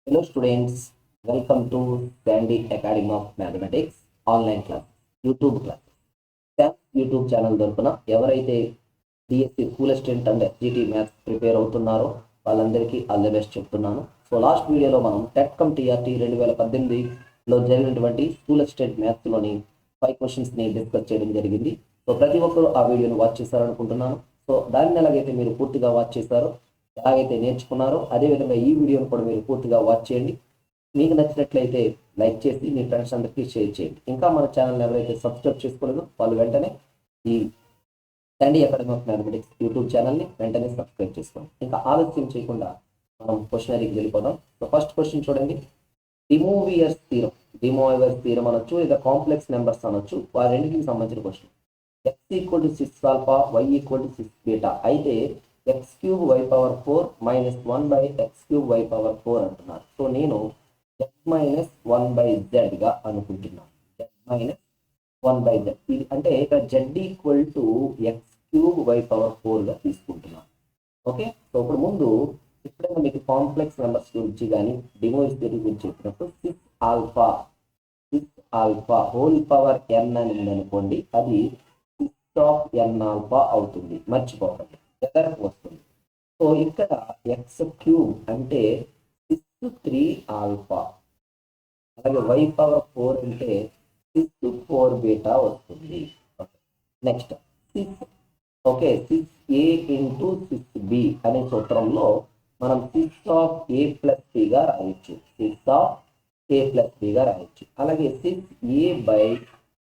Hello students, welcome to Sandy Academy of Mathematics online class YouTube class. SAMS YouTube channel తరపున ఎవరైతే DSC school assistant and SGT maths prepare అవుతున్నారో వాళ్ళందరికీ all the best చెప్తున్నాను. So last వీడియోలో మనం టెట్కమ్ TRT 2018లో జరిగినటువంటి school assistant మ్యాథ్స్లోని 5 క్వశ్చన్స్ని discuss చేయడం జరిగింది. సో ప్రతి ఒక్కరూ ఆ వీడియోని వాచ్ చేశారనుకుంటున్నాను. సో దాన్ని ఎలాగైతే మీరు పూర్తిగా వాచ్ చేశారో, ఎలాగైతే నేర్చుకున్నారో అదేవిధంగా ఈ వీడియోను కూడా మీరు పూర్తిగా వాచ్ చేయండి. మీకు నచ్చినట్లయితే లైక్ చేసి మీ ఫ్రెండ్స్ అందరికీ షేర్ చేయండి. ఇంకా మన ఛానల్ ఎవరైతే సబ్స్క్రైబ్ చేసుకోలేదో వాళ్ళు వెంటనే ఈ Sandy academy of mathematics YouTube ఛానల్ని వెంటనే సబ్స్క్రైబ్ చేసుకోండి. ఇంకా ఆలస్యం చేయకుండా మనం క్వశ్చనరీకి వెళ్ళిపోదాం. సో ఫస్ట్ క్వశ్చన్ చూడండి. డిమోవియర్స్ థీరం అనొచ్చు, లేదా కాంప్లెక్స్ నెంబర్స్ అనొచ్చు. ఆ రెండింటికి సంబంధించిన question. X equal to 6 alpha, y equal to 6 beta అయితే x cube y power 4 minus 1 by x cube y power 4 అంటున్నారు. సో నేను ఎక్స్ మైనస్ 1 బై జెడ్ గా అనుకుంటున్నాను. ఎక్స్ మైనస్ 1 బై జెడ్ ఇది అంటే ఇక్కడ Z equal to X cube y power 4 గా తీసుకుంటున్నాను. ఓకే, సో ఇప్పుడు ముందు ఎప్పుడైనా మీకు కాంప్లెక్స్ నెంబర్స్ గురించి కానీ డిమోయిస్ థియరీ గురించి చెప్పినప్పుడు 6 ఆల్ఫా హోల్ పవర్ ఎన్ అని ఉందనుకోండి, అది 6 ఆఫ్ ఎన్ ఆల్ఫా అవుతుంది. మర్చిపోకండి, ఎదరకు వస్తుంది. సో ఇక్కడ ఎక్స్ క్యూబ్ అంటే 6 3 ఆల్ఫా, అలాగే వై పవర్ 4 అంటే 6 4 బీటా వస్తుంది. Next 6 okay 6a into 6b అనే సూత్రంలో మనం 6 ఆఫ్ ఏ ప్లస్ బిగా రాయొచ్చు. 6 ఆఫ్ ఏ ప్లస్ బిగా రాయొచ్చు. అలాగే 6a బై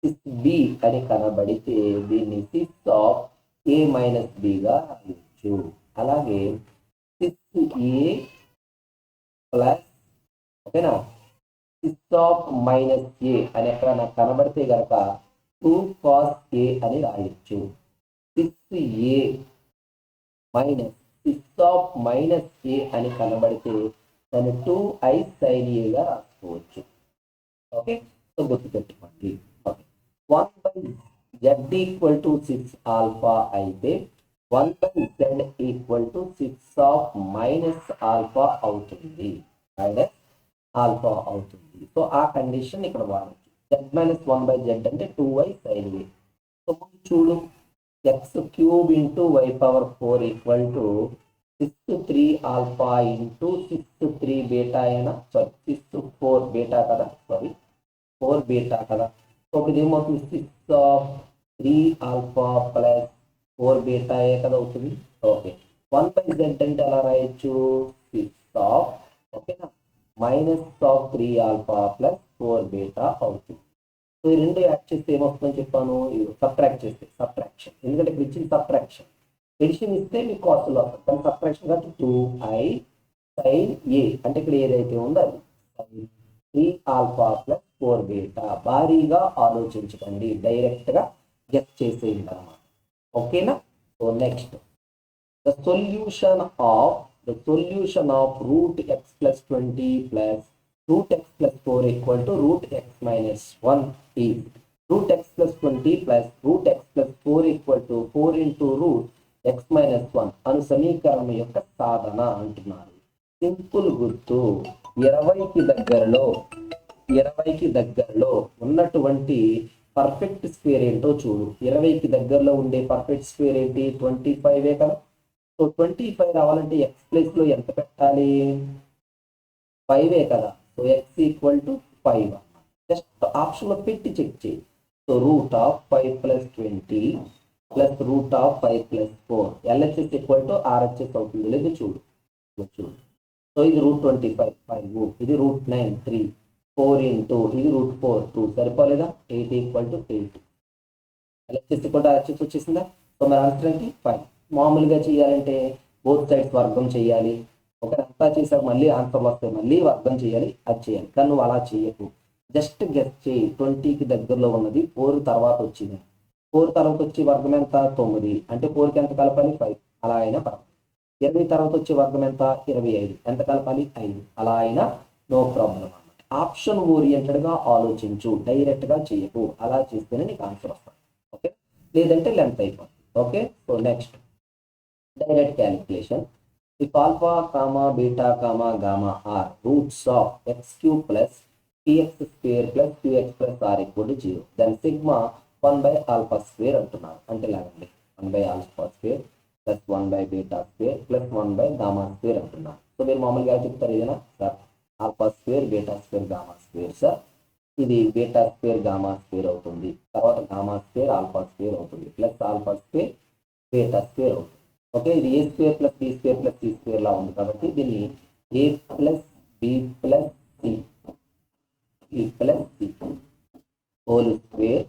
6b అని కనబడితే దీన్ని 6 ఆఫ్ ఏ మైనస్ బిగా రాయొచ్చు. అలాగే 6a ప్లస్ ఓకేనా 6 ఆఫ్ మైనస్ ఏ అని ఎక్కడ నాకు కనబడితే గనక 2 కాస్ ఏ అని రాయొచ్చు. 6a మైనస్ 6 ఆఫ్ మైనస్ ఏ అని కనబడితే దాన్ని 2i sin ఏగా రాసుకోవచ్చు. ఓకే, సో గుర్తుపెట్టుకోండి. Okay, 1 by Z equal to 6 alpha అయితే 1 by Z equal to 6 of minus alpha అవుతుంది. మైనస్ ఆల్ఫా అవుతుంది. సో ఆ కండిషన్ ఇక్కడ వాడచ్చు. జెడ్ మైనస్ 1 బై జెడ్ అంటే 2i sin ఏ. సో ముందు చూడు, x cube into y power 4 equal to 6 3 alpha into 6 3 beta అయినా సారీ 6 4 బీటా కదా, సారీ 4 బీటా కదా. సో ఇది ఏమవుతుంది 6 ఆఫ్ 3 ఆల్ఫా ప్లస్ 4 బీటా ఏ కదా అవుతుంది. ఓకే, 1 బై జెడ్ అంటే ఎలా రాయొచ్చు 6 ఆఫ్ ఓకేనా minus of 3 alpha plus 4 beta అవుతుంది. సో ఈ రెండు యాడ్ చేస్తే ఏమవుతుందని చెప్పాను, సబ్ట్రాక్ట్ చేస్తే సబ్ట్రాక్షన్, ఎందుకంటే ఇక్కడ ఇచ్చిన సబ్ట్రాక్షన్. ఎడిషన్ ఇస్తే మీకు కాస్ట్లో వస్తుంది, కానీ సబ్ట్రాక్షన్ కాబట్టి 2i sin ఏ అంటే ఇక్కడ ఏదైతే ఉందో అది sin 3 ఆల్ఫా ప్లస్ 4 బీటా. భారీగా ఆలోచించకండి, డైరెక్ట్గా గెస్ చేసేయండి అన్నమాట. ఓకేనా. So next the solution of root x plus 20 plus root x plus 4 equal to root x minus 1 is root x plus 20 plus root x plus 4 equal to 4 into root x minus 1 అను సమీకరణం యొక్క సాధన అంటున్నారు. Simple గుర్తు, 20కి దగ్గరలో ఉన్నటువంటి perfect square ఏంటో చూడు. 20కి దగ్గరలో ఉండే పర్ఫెక్ట్ స్క్వేర్ ఏంటి 25 కదా. సో 25 రావాలంటే ఎక్స్ ప్లేస్ లో ఎంత పెట్టాలి 5 కదా. So x equal to 5 just ఆప్షన్లో పెట్టి చెక్ చేయి. So root of 5 plus 20 plus root of 5 plus 4 LHS equal to RHS అవుతుంది. లేదు చూడు. సో ఇది రూట్ 25 5, ఇది రూట్ 9 3, 4 ఇంటూ ఇది రూట్ 4 2 సరిపోలేదా. 8 equal to 8 LHS equal to RHS వచ్చేసిందా. సో మరి ఆన్సర్ ఏంటి 5. మామూలుగా చేయాలంటే బోత్ సైడ్స్ వర్గం చేయాలి. ఒకరంతా చేసాక మళ్ళీ ఆన్సర్ వస్తే మళ్ళీ వర్గం చేయాలి, అది చేయాలి. కానీ నువ్వు అలా చేయకు, జస్ట్ గెస్ చేయి. 20కి దగ్గరలో ఉన్నది 4 తర్వాత వచ్చింది. 4 తర్వాత వచ్చే వర్గం ఎంత 9 అంటే 4కి ఎంత కలపాలి 5, అలా అయినా పర్వాలేదు. 20 తర్వాత వచ్చే వర్గం ఎంత 25, ఎంత కలపాలి 5, అలా అయినా నో ప్రాబ్లం అన్నమాట. ఆప్షన్ ఓరియంటెడ్గా ఆలోచించు, డైరెక్ట్గా చేయకు. అలా చేస్తేనే నీకు ఆన్సర్ వస్తుంది. ఓకే, లేదంటే లెంత్ అయిపోతుంది. Okay, so next direct calculation. If alpha, comma, beta, comma, gamma are roots of x cube plus px square plus qx plus r equal to 0, then sigma 1 by alpha square అంటున్నారు. అంటే లాగండి 1 by alpha square plus 1 by beta square plus 1 by gamma square అంటున్నారు. So మీరు మామూలుగా చెప్తారు ఏదైనా sir alpha square beta square gamma square sir, ఇది beta square gamma square అవుతుంది, తర్వాత గామా స్క్వేర్ ఆల్ఫా స్క్వేర్ అవుతుంది, plus alpha square beta square అవుతుంది. ఓకే, ఇది A square plus B square plus C square లా ఉంది కాబట్టి దీన్ని A plus B plus C plus C whole square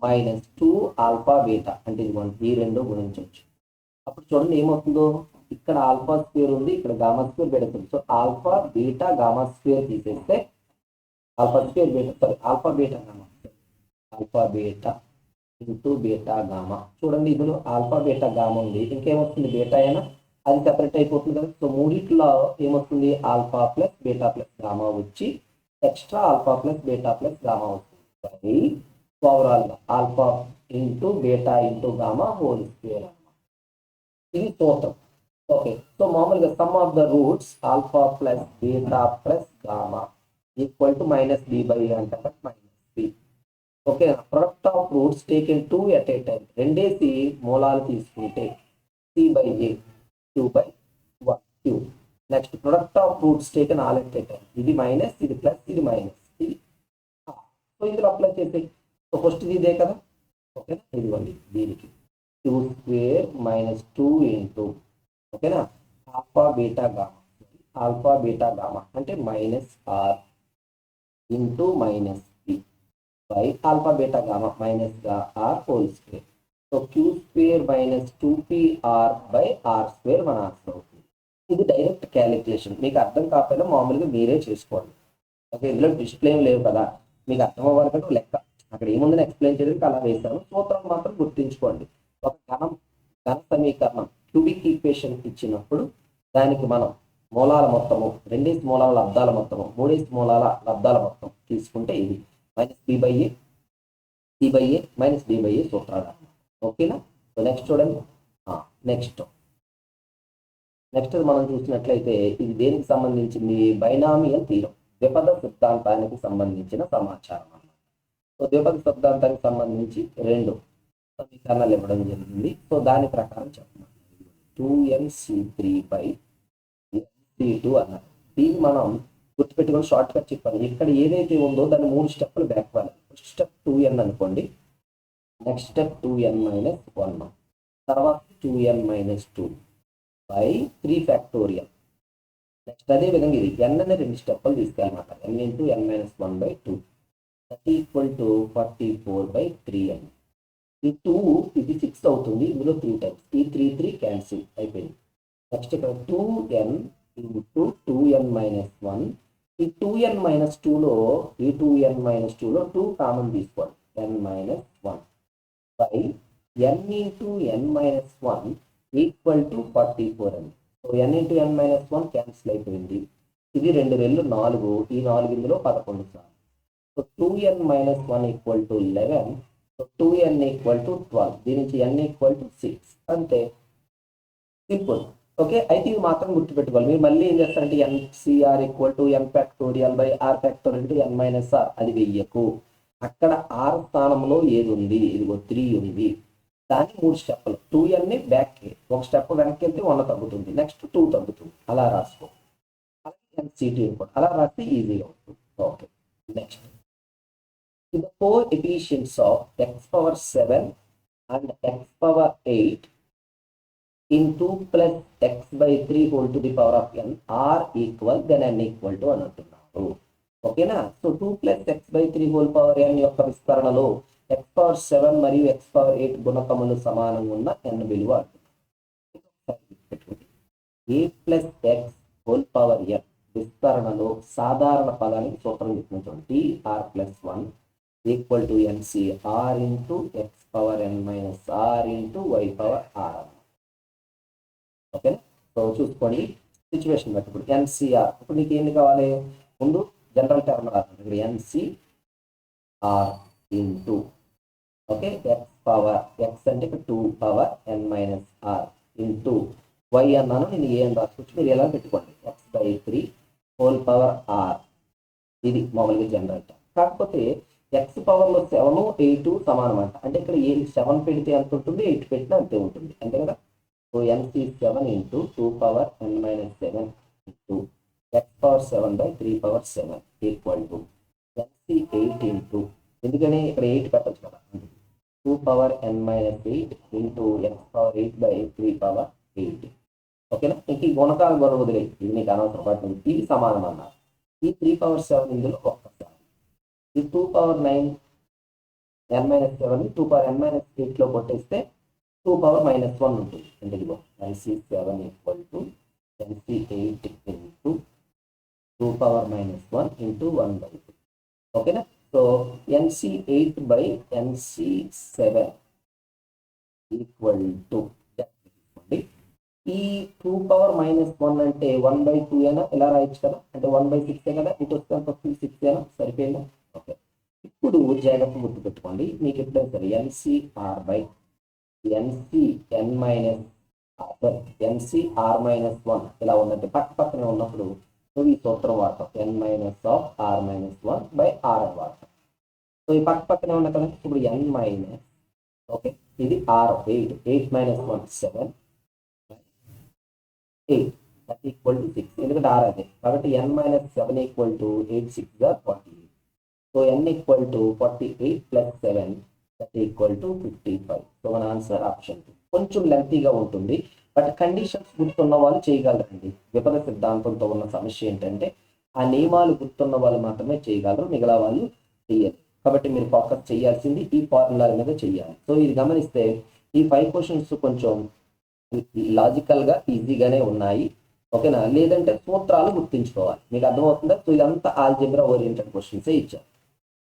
minus 2 alpha beta అంటే ఇది ఈ రెండు గుణించవచ్చు. అప్పుడు చూడండి ఏమవుతుందో, ఇక్కడ ఆల్ఫా స్క్వేర్ ఉంది, ఇక్కడ గామా స్క్వేర్ పెడుతుంది. So alpha beta gamma square తీసేస్తే alpha square beta sorry alpha beta gamma alpha beta into beta gamma. చూడండి ఇందులో ఆల్ఫా బీటా గామా ఉంది, ఇంకేమొస్తుంది బీటా అయినా అది సెపరేట్ అయిపోతుంది కదా. సో మూడిట్లో ఏమొస్తుంది alpha plus beta plus gamma వచ్చి extra alpha plus beta plus gamma వస్తుంది. Overall alpha into beta into gamma whole square, ఇది సూత్రం. ఓకే, సో మామూలుగా sum of the roots alpha plus beta plus gamma equal to minus B by అంటే minus B. Okay, product of roots taken 2 at a time, రెండేసి మూలాలు తీసుకుంటే C by A 2 by 1 cube. Next product of roots taken all at a time, ఇది minus ఇది plus ఇది minus ఇది. So ఇందులో apply చేస్తే సో ఫస్ట్ ఇది ఇదే కదా. ఓకేనా, ఇదిగోండి దీనికి 2 స్క్వేర్ మైనస్ 2 ఇంటూ ఓకేనా ఆల్ఫా బీటా గామా అంటే minus r into minus p by alpha beta gamma minus r whole square. So q square minus 2pr by r square మన ఆన్సర్ అవుతుంది. ఇది డైరెక్ట్ క్యాలిక్యులేషన్, మీకు అర్థం కాకపోయినా మామూలుగా మీరే చేసుకోండి. ఓకే, ఇందులో డిస్ప్లే ఏం లేవు కదా, మీకు అర్థం అవ్వాలంటే లెక్క అక్కడ ఏముందని ఎక్స్ప్లెయిన్ చేయడానికి అలా వేశాను. సూత్రం మాత్రం గుర్తుంచుకోండి. ఒక ఘన సమీకరణం క్యూబిక్ ఈక్వేషన్ ఇచ్చినప్పుడు దానికి మనం మూలాల మొత్తము, రెండేసి మూలాల లబ్ధాల మొత్తము, మూడేసి మూలాల లబ్ధాల మొత్తం తీసుకుంటే ఇది minus B by A C by A minus D by A సూత్రాలు. ఓకేనా, సో నెక్స్ట్ చూడండి. నెక్స్ట్ మనం చూసినట్లయితే ఇది దేనికి సంబంధించింది, బైనామియల్ థీరం, ద్విపద సిద్ధాంతానికి సంబంధించిన సమాచారం అన్నమాట. సో ద్విపద సిద్ధాంతానికి సంబంధించి రెండు సమీకరణాలు ఇవ్వడం జరిగింది. సో దాని ప్రకారం చెప్పమన్నారు 2nc3 బై nc2 అన్నారు. దీన్ని మనం గుర్తుపెట్టుకొని షార్ట్ కట్ చెప్పాను. ఇక్కడ ఏదైతే ఉందో దాన్ని 3 స్టెప్పులు బ్యాక్ వెళ్ళాలి. ఫస్ట్ స్టెప్ 2n అనుకోండి, నెక్స్ట్ స్టెప్ 2n-1, తర్వాత 2n-2 బై 3 ఫ్యాక్టోరియల్. నెక్స్ట్ అదే విధంగా ఇది n అనే 2 స్టెప్పులు తీసుకెళ్ళమాట, n into n-1/2 that equal to 44/3n. ఈ 2 ఇది 6 అవుతుంది, ఇందులో 3 టైమ్స్, ఈ 3 క్యాన్సిల్ అయిపోయింది. నెక్స్ట్ ఇక్కడ 2n ఇంటూ 2n-1, ఈ 2n-2లో ఈ 2n-2లో 2 కామన్ తీసుకోవాలి, n-1 by n into n-1 equal to 44 అండి. So n into n-1 cancel అయిపోయింది, ఇది 2 రెళ్ళు 4, ఈ 4 ఇందులో 11 సార్లు. So 2n-1 equal to 11, so 2n equal to 12, దీని నుంచి n ఈక్వల్ టు 6, అంతే సింపుల్. ఓకే, అయితే ఇది మాత్రం గుర్తుపెట్టుకోవాలి. మీరు మళ్ళీ ఏం చేస్తారంటే NCR equal to n factorial by R factorial into n-r, అది వెయ్యకు. అక్కడ ఆర్ స్థానంలో ఏది ఉంది, ఇదిగో 3 ఉంది, దాన్ని 3 స్టెప్పులు 2n బ్యాక్, ఒక స్టెప్ వెనక్కి వెళ్తే 1 తగ్గుతుంది, నెక్స్ట్ 2 తగ్గుతుంది, అలా రాసుకో. అలాగే NC2 కూడా అలా రాస్తే ఈజీగా ఉంటుంది. Okay, next the coefficients of x power 7 and x power 8 into plus x by 3 whole to the power of n are equal, then n equal to అని అంటున్నారు. ఓకేనా, so 2 plus x by 3 whole power n యొక్క విస్తరణలో x power 7 మరియు x power 8 గుణకములు సమానంగా ఉన్న n విలువ అంటున్నారు. a plus x whole power n విస్తరణలో సాధారణ పదానికి సూత్రం చెప్తున్నటువంటి r plus 1 equal to NCR into x power n-r into y power r. ఓకేనా, సో చూసుకోండి సిచ్యువేషన్ బట్టి. ఇప్పుడు NCR, ఇప్పుడు నీకు ఏంటి కావాలి, ముందు జనరల్ టర్మ్ రాస్తుంది, ఇక్కడ NCR into okay x power x అంటే ఇక్కడ 2 పవర్ n-r ఇంటూ వై అన్నాను, నేను ఏ అని రాసుకోవచ్చు. మీరు ఎలా పెట్టుకోండి, x/3 హోల్ పవర్ ఆర్, ఇది మామూలుగా జనరల్. కాకపోతే ఎక్స్ పవర్లో 7 8 సమానం అంట. అంటే ఇక్కడ 7 పెడితే ఎంత ఉంటుంది, 8 పెట్టినా అంతే ఉంటుంది, అంతే కదా. So NC 7 into 2 power n - 7 into x/7/3/7 equal to NC 8 into, ఎందుకని ఇక్కడ 8 పెట్టచ్చు కదా, 2 power n - 8 ఇంటూ x/8/3/8. ఓకేనా. ఇంక ఈ గుణకాలు కూడా వదిలే, ఇది మీకు అనవసరం పడుతుంది. ఇది సమానం అన్నారు. ఈ 3/7 ఇందులో ఒక్కసారి, ఈ 2 power 9 n-7 2 power n-8 కొట్టేస్తే 2 power -1 ఉంటుంది. అంటే ఇదిగో NC7 equal to NC8 into 2 power -1 into 1/2. ఓకేనా. సో NC8/NC7 ఈక్వల్ టు, ఈ 2 power -1 అంటే 1/2 అయినా ఇలా రాయొచ్చు కదా, అంటే 1/6 కదా, ఇటు వస్తే అంత 6 అయినా సరిపోయిందా. ఓకే, ఇప్పుడు జాగ్రత్త గుర్తుపెట్టుకోండి, మీకు ఎప్పుడైనా సరే NCR/NCR-1 ఇలా ఉందంటే పక్క పక్కనే ఉన్నప్పుడు నువ్వు ఈ సూత్రం వాడతాం, n-r-1/r అని వాడతాం. సో ఈ పక్క పక్కనే ఉన్నాయి కదా, ఇప్పుడు n-, ఓకే, ఇది r 8 -1 7 8 that equal to 6, ఎందుకంటే r అదే కాబట్టి n-7 equal to 8 6 48. So n equal to 48 plus 7 that equal to 55. So మన ఆన్సర్ ఆప్షన్ 2. కొంచెం లెంతీగా ఉంటుంది, బట్ కండిషన్స్ గుర్తున్న వాళ్ళు చేయగలరండి. విపరీత సిద్ధాంతంతో ఉన్న సమస్య ఏంటంటే ఆ నియమాలు గుర్తున్న వాళ్ళు మాత్రమే చేయగలరు, మిగతా వాళ్ళు చెయ్యరు. కాబట్టి మీరు ఫోకస్ చేయాల్సింది ఈ ఫార్ములా మీద చేయాలి. సో ఇది గమనిస్తే ఈ 5 క్వశ్చన్స్ కొంచెం లాజికల్గా ఈజీగానే ఉన్నాయి. ఓకేనా. లేదంటే సూత్రాలు గుర్తించుకోవాలి, మీకు అర్థమవుతుందా. సో ఇదంతా ఆల్జీబ్రా ఓరియంటెడ్ క్వశ్చన్సే ఇచ్చారు.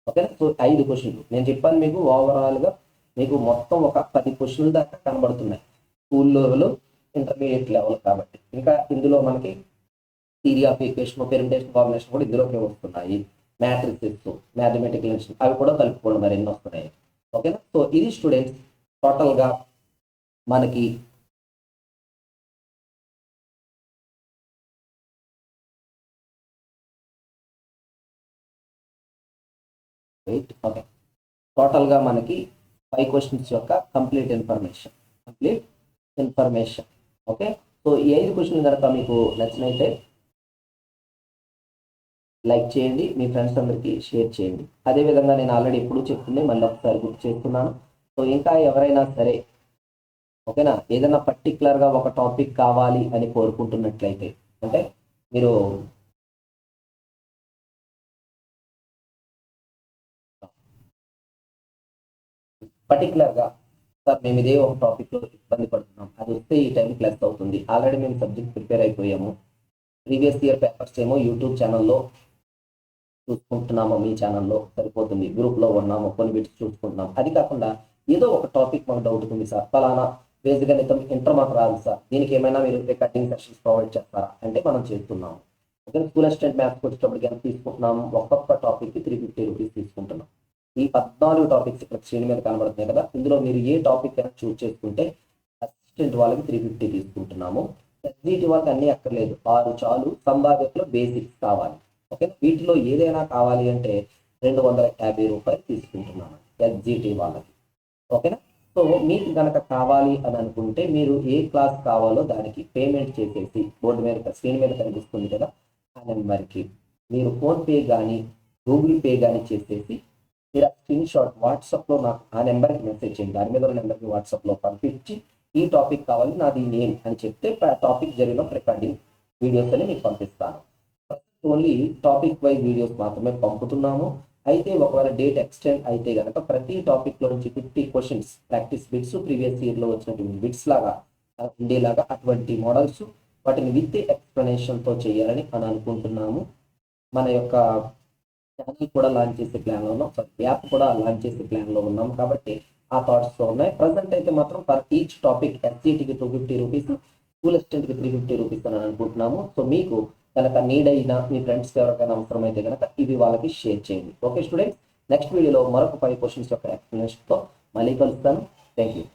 ఓకేనా. సో 5 క్వశ్చన్లు నేను చెప్పాను మీకు, ఓవరాల్గా మీకు మొత్తం ఒక 10 క్వశ్చన్ల దాకా కనబడుతున్నాయి స్కూల్ లెవెల్, ఇంటర్మీడియట్ లెవెల్. కాబట్టి ఇంకా ఇందులో మనకి theory of equation, permutation, combination కూడా ఇందులోకి వస్తున్నాయి. మ్యాట్రిసెస్, మ్యాథమెటికల్ అవి కూడా కలుపుకోండి, మరి ఎన్ని వస్తున్నాయి. ఓకేనా. సో ఇది స్టూడెంట్స్ టోటల్గా మనకి ఓకే, టోటల్గా మనకి 5 క్వశ్చన్స్ యొక్క కంప్లీట్ ఇన్ఫర్మేషన్. ఓకే. సో ఈ 5 క్వశ్చన్లు కనుక మీకు నచ్చినైతే లైక్ చేయండి, మీ ఫ్రెండ్స్ అందరికీ షేర్ చేయండి. అదేవిధంగా నేను ఆల్రెడీ ఎప్పుడు చెప్తుంది, మళ్ళీ ఒకసారి గుర్తు చేస్తున్నాను. సో ఇంకా ఎవరైనా సరే ఓకేనా, ఏదైనా పర్టికులర్గా ఒక టాపిక్ కావాలి అని కోరుకుంటున్నట్లయితే, అంటే మీరు పర్టికులర్గా సార్ మేము ఇదే ఒక టాపిక్లో ఇబ్బంది పడుతున్నాం, అది వస్తే ఈ టైం ప్లస్ అవుతుంది, ఆల్రెడీ మేము సబ్జెక్ట్ ప్రిపేర్ అయిపోయాము, ప్రీవియస్ ఇయర్ పేపర్స్ ఏమో యూట్యూబ్ ఛానల్లో చూసుకుంటున్నాము, మీ ఛానల్లో సరిపోతుంది, గ్రూప్లో ఉన్నాము, కొన్ని బిట్స్ చూసుకుంటున్నాం. అది కాకుండా ఏదో ఒక టాపిక్ మాకు డౌట్ ఉంది సార్, ఫలానా బేసిక్ గణితం ఇంటర్ మాకు రాదు సార్, దీనికి ఏమైనా మీరు రికార్డింగ్ సెషన్స్ ప్రొవైడ్ చేస్తారా అంటే మనం చేస్తున్నాము. ఓకే. స్కూల్ అసిస్టెంట్ మ్యాథ్స్ వచ్చేటప్పటికి ఎంత తీసుకుంటున్నాము, ఒక్కొక్క టాపిక్కి 350 రూపీస్ తీసుకుంటున్నాం. ఈ 14 టాపిక్స్ ఇక్కడ శ్రేణి మీద కనబడుతున్నాయి కదా, ఇందులో మీరు ఏ టాపిక్ అయినా చూస్ చేసుకుంటే అసిస్టెంట్ వాళ్ళకి 350 తీసుకుంటున్నాము. ఎస్జిటి వాళ్ళకి అన్నీ అక్కర్లేదు, 6 చాలు. సంభావ్యతలో బేసిక్స్ కావాలి. ఓకే. వీటిలో ఏదైనా కావాలి అంటే 250 రూపాయలు తీసుకుంటున్నాము ఎస్జిటి వాళ్ళకి. ఓకేనా. సో మీకు కనుక కావాలి అని అనుకుంటే మీరు ఏ క్లాస్ కావాలో దానికి పేమెంట్ చేసేసి బోర్డు మీద స్క్రీన్ మీద కనిపిస్తుంది కదా ఆ నెంబర్కి మీరు ఫోన్పే కానీ గూగుల్ పే కానీ చేసేసి మీరు ఆ స్క్రీన్ షాట్ వాట్సాప్లో నాకు ఆ నెంబర్కి మెసేజ్ చేయండి. దాని మీద ఉన్న నెంబర్కి వాట్సాప్లో పంపించి ఈ టాపిక్ కావాలి నాది నేమ్ అని చెప్తే ఆ టాపిక్ జరిగిన రికార్డింగ్ వీడియోస్ అని మీకు పంపిస్తాను. ఓన్లీ టాపిక్ వైజ్ వీడియోస్ మాత్రమే పంపుతున్నాము. అయితే ఒకవేళ డేట్ ఎక్స్టెండ్ అయితే కనుక ప్రతి టాపిక్లో నుంచి 50 క్వశ్చన్స్ ప్రాక్టీస్ బిట్స్, ప్రీవియస్ ఇయర్లో వచ్చినటువంటి బిట్స్ లాగా ఉండేలాగా అటువంటి మోడల్స్ వాటిని విత్ ఎక్స్ప్లెనేషన్తో చేయాలని అనుకుంటున్నాము. మన యొక్క ఛానల్ కూడా లాంచ్ చేసే ప్లాన్లో ఉన్నాం, యాప్ కూడా లాంచ్ చేసే ప్లాన్లో ఉన్నాం. కాబట్టి ఆ థాట్స్తో ఉన్నాయి. ప్రజెంట్ అయితే మాత్రం ఫర్ ఈచ్ టాపిక్ ఎస్జిటికి 250 రూపీస్, స్కూల్ అసిస్టెంట్కి 350 రూపీస్ అని అనుకుంటున్నాము. సో మీకు కనుక నీడ్ అయినా మీ ఫ్రెండ్స్కి ఎవరికైనా అవసరం అయితే కనుక ఇవి వాళ్ళకి షేర్ చేయండి. ఓకే స్టూడెంట్స్, నెక్స్ట్ వీడియోలో మరొక 5 క్వశ్చన్స్ యొక్క ఎక్స్ప్లెనేషన్తో మళ్ళీ కలుస్తాను. Thank you.